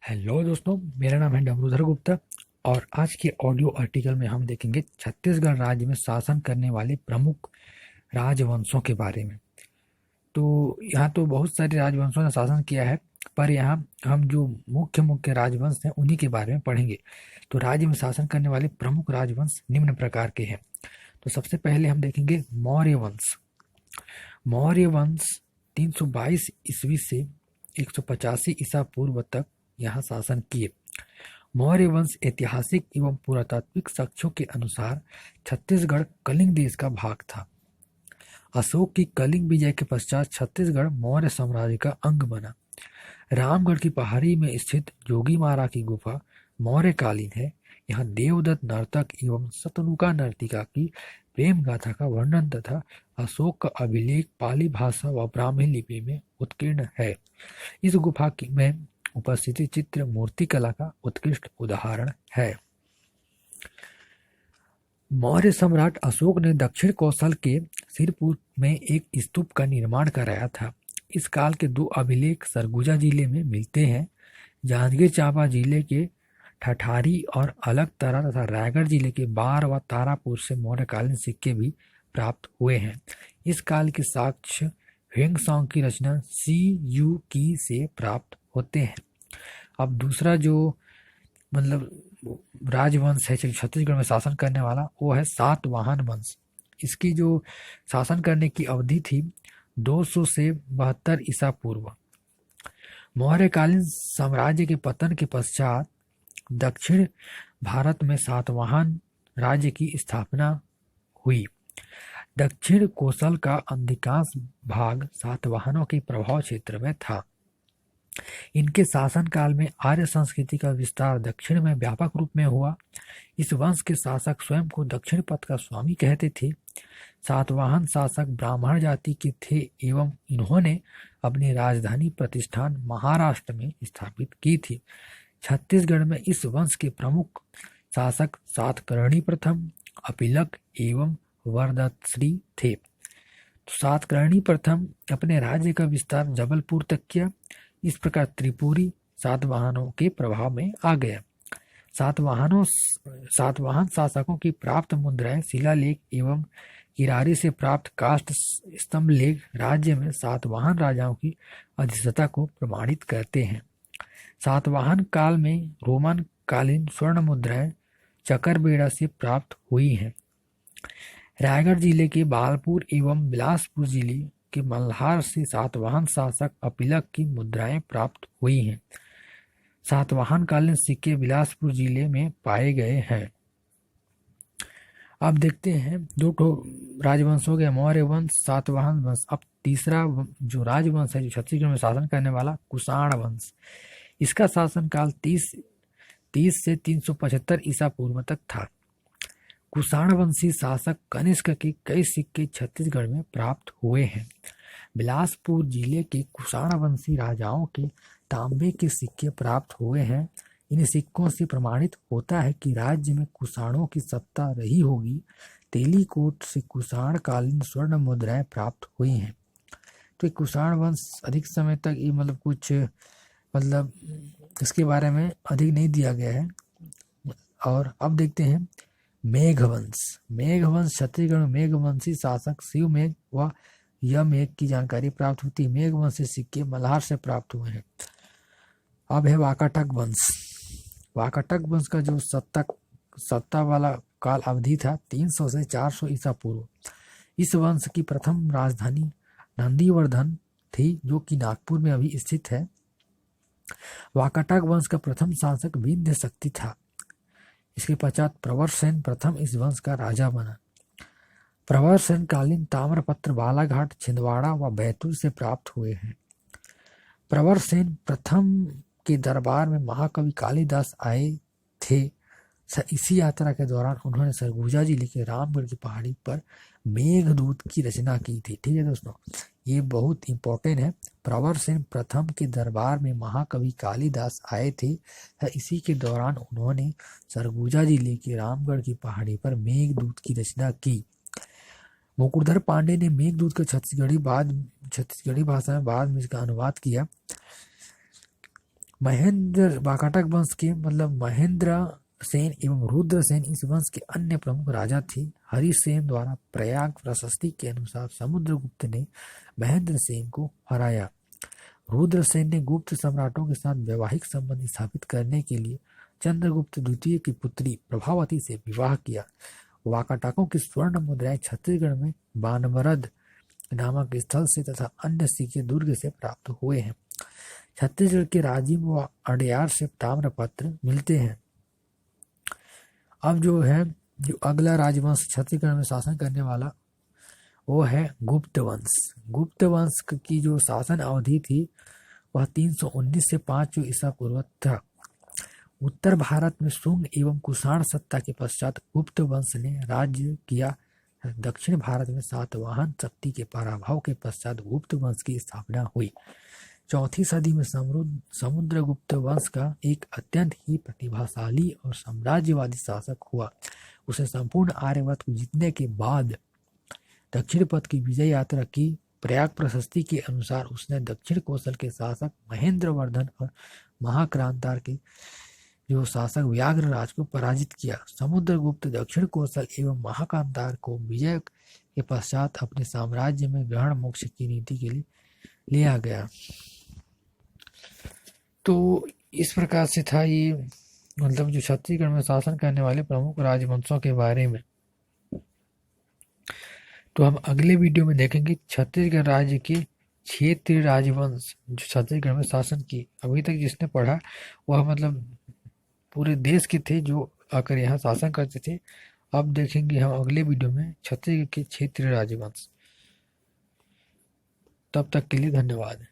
Hello दोस्तों, मेरा नाम है डमरूधर गुप्ता और आज के ऑडियो आर्टिकल में हम देखेंगे छत्तीसगढ़ राज्य में शासन करने वाले प्रमुख राजवंशों के बारे में। तो यहाँ तो बहुत सारे राजवंशों ने शासन किया है, पर यहाँ हम जो मुख्य मुख्य राजवंश हैं उन्हीं के बारे में पढ़ेंगे। तो राज्य में शासन करने वाले प्रमुख राजवंश निम्न प्रकार के हैं। तो सबसे पहले हम देखेंगे मौर्य वंश। मौर्य वंश 322 ईस्वी से 185 ईसा पूर्व तक यहाँ शासन किए। मौर्य वंश ऐतिहासिक एवं पुरातात्विक साक्ष्यों के अनुसार छत्तीसगढ़ कलिंग देश का भाग था। अशोक की कलिंग विजय के पश्चात छत्तीसगढ़ मौर्य साम्राज्य का अंग बना। रामगढ़ की पहाड़ी में स्थित जोगीमारा की गुफा मौर्यकालीन है। यहाँ देवदत्त नर्तक एवं शतनुका नर्तिका की प्रेम गाथा का वर्णन तथा अशोक का अभिलेख पाली भाषा व ब्राह्मी लिपि में उत्कीर्ण है। इस गुफा में उपस्थिति चित्र मूर्ति कला का उत्कृष्ट उदाहरण है। मौर्य सम्राट अशोक ने दक्षिण कौशल के सिरपुर में एक स्तूप का निर्माण कराया था। इस काल के दो अभिलेख सरगुजा जिले में मिलते हैं। जांजगीर चांपा जिले के ठठारी और अलकतरा तथा रायगढ़ जिले के बार व तारापुर से मौर्यकालीन सिक्के भी प्राप्त हुए हैं। इस काल के साक्ष्य ह्वेंगसांग की रचना सी यू की से प्राप्त होते हैं। अब दूसरा जो राजवंश है छत्तीसगढ़ में शासन करने वाला, वो है सातवाहन वंश। इसकी जो शासन करने की अवधि थी 200 से 72 ईसा पूर्व। मौर्यकालीन साम्राज्य के पतन के पश्चात दक्षिण भारत में सातवाहन राज्य की स्थापना हुई। दक्षिण कोसल का अधिकांश भाग सातवाहनों के प्रभाव क्षेत्र में था। इनके शासनकाल में आर्य संस्कृति का विस्तार दक्षिण में व्यापक रूप में हुआ। इस वंश के शासक स्वयं को दक्षिण पथ का स्वामी कहते थे। सातवाहन शासक ब्राह्मण जाति के थे एवं इन्होंने अपनी राजधानी प्रतिष्ठान महाराष्ट्र में स्थापित की थी। छत्तीसगढ़ में इस वंश के प्रमुख शासक सातकर्णी प्रथम, अपिलक एवं वरदश्री थे। तो सातकर्णी प्रथम अपने राज्य का विस्तार जबलपुर तक किया। इस प्रकार त्रिपुरी सातवाहनों के प्रभाव में आ गया। सातवाहन शासकों की प्राप्त मुद्राएं, शिलालेख एवं किरारी से प्राप्त काष्ठ स्तंभ लेख राज्य में सातवाहन राजाओं की अधिष्ठता को प्रमाणित करते हैं। सातवाहन काल में रोमन कालीन स्वर्ण मुद्राएं चकरबेड़ा से प्राप्त हुई हैं। रायगढ़ जिले के बालपुर एवं बिलासपुर जिले के मल्हार से सातवाहन शासक अपिलक की मुद्राएं प्राप्त हुई हैं। सातवाहन कालीन सिक्के बिलासपुर जिले में पाए गए हैं। अब देखते हैं दो राजवंश हो गया, मौर्य वंश, सातवाहन वंश। अब तीसरा जो राजवंश है जो छत्तीसगढ़ में शासन करने वाला, कुषाण वंश। इसका शासनकाल 30 से 375 ईसा पूर्व तक था। कुषाणवंशी शासक कनिष्क के कई सिक्के छत्तीसगढ़ में प्राप्त हुए हैं। बिलासपुर जिले के कुषाणवंशी राजाओं के तांबे के सिक्के प्राप्त हुए हैं। इन सिक्कों से प्रमाणित होता है कि राज्य में कुषाणों की सत्ता रही होगी। तेलीकोट से कुषाण कालीन स्वर्ण मुद्राएं प्राप्त हुई हैं। तो कुषाण वंश अधिक समय तक ये इसके बारे में अधिक नहीं दिया गया है। और अब देखते हैं मेघवंश। मेघवंश छत्तीसगढ़ में मेघवंशी शासक शिवमेघ व यमेघ की जानकारी प्राप्त होती है। मेघवंशी सिक्के मल्हार से प्राप्त हुए हैं। अब है वाकाटक वंश। वाकाटक वंश का जो सत्ता वाला काल अवधि था 300 से 400 ईसा पूर्व। इस वंश की प्रथम राजधानी नंदीवर्धन थी, जो कि नागपुर में अभी स्थित है। वाकाटक वंश का प्रथम शासक विंध्य शक्ति था। इसके पश्चात प्रवरसेन प्रथम इस वंश का राजा बना। प्रवरसेन कालीन ताम्रपत्र बालाघाट, छिंदवाड़ा व बैतूल से प्राप्त हुए हैं। प्रवरसेन प्रथम के दरबार में महाकवि कालिदास आए थे। इसी यात्रा के दौरान उन्होंने सरगुजा जिले के रामगढ़ की पहाड़ी पर मेघदूत की रचना की थी। ठीक है दोस्तों, ये बहुत इंपॉर्टेंट है। प्रवरसेन प्रथम के दरबार में महाकवि कालिदास आए थे। इसी के दौरान उन्होंने सरगुजा जिले के रामगढ़ की पहाड़ी पर मेघदूत की रचना की। मुकुटधर पांडे ने मेघदूत का छत्तीसगढ़ी भाषा में बाद में इसका अनुवाद किया। महेंद्र वाकाटक वंश के मतलब महेंद्र सेन एवं रुद्र सेन इस वंश के अन्य प्रमुख राजा थे। हरिसेन द्वारा प्रयाग प्रशस्ति के अनुसार समुद्रगुप्त ने महेंद्र सेन को हराया। रुद्रसेन ने गुप्त सम्राटों के साथ वैवाहिक संबंध स्थापित करने के लिए चंद्रगुप्त द्वितीय की पुत्री प्रभावती से विवाह किया। वाकाटकों की स्वर्ण मुद्राएं छत्तीसगढ़ में बानमरद नामक स्थल से तथा अन्य सिक्के दुर्ग से प्राप्त हुए हैं। छत्तीसगढ़ के राजिम व अड़यार से ताम्रपत्र मिलते हैं। अब जो अगला राजवंश छत्तीसगढ़ में शासन करने वाला वो है गुप्त वंश। गुप्त वंश की जो शासन अवधि थी वह 319 से 5 ईसा पूर्व था। उत्तर भारत में शुंग एवं कुषाण सत्ता के पश्चात गुप्त वंश ने राज्य किया। दक्षिण भारत में सातवाहन शक्ति के पराभव के पश्चात गुप्त वंश की स्थापना हुई। 4वीं सदी में समुद्रगुप्त वंश का एक अत्यंत ही प्रतिभाशाली और साम्राज्यवादी शासक हुआ। उसे संपूर्ण आर्यवर्त को जीतने के बाद दक्षिण पथ की विजय यात्रा की। प्रयाग प्रशस्ति के अनुसार उसने दक्षिण कौशल के शासक महेंद्रवर्धन और महाक्रांतार के जो शासक व्याघ्रराज को पराजित किया। समुद्रगुप्त दक्षिण कौशल एवं महाकांतार को विजय के पश्चात अपने साम्राज्य में ग्रहण मोक्ष की नीति के लिए लिया गया। तो इस प्रकार से था ये मतलब जो छत्तीसगढ़ में शासन करने वाले प्रमुख राजवंशों के बारे में। तो हम अगले वीडियो में देखेंगे छत्तीसगढ़ राज्य के क्षेत्रीय राजवंश जो छत्तीसगढ़ में शासन की। अभी तक जिसने पढ़ा वह मतलब पूरे देश के थे जो आकर यहाँ शासन करते थे। अब देखेंगे हम अगले वीडियो में छत्तीसगढ़ के क्षेत्रीय राजवंश। तब तक के लिए धन्यवाद।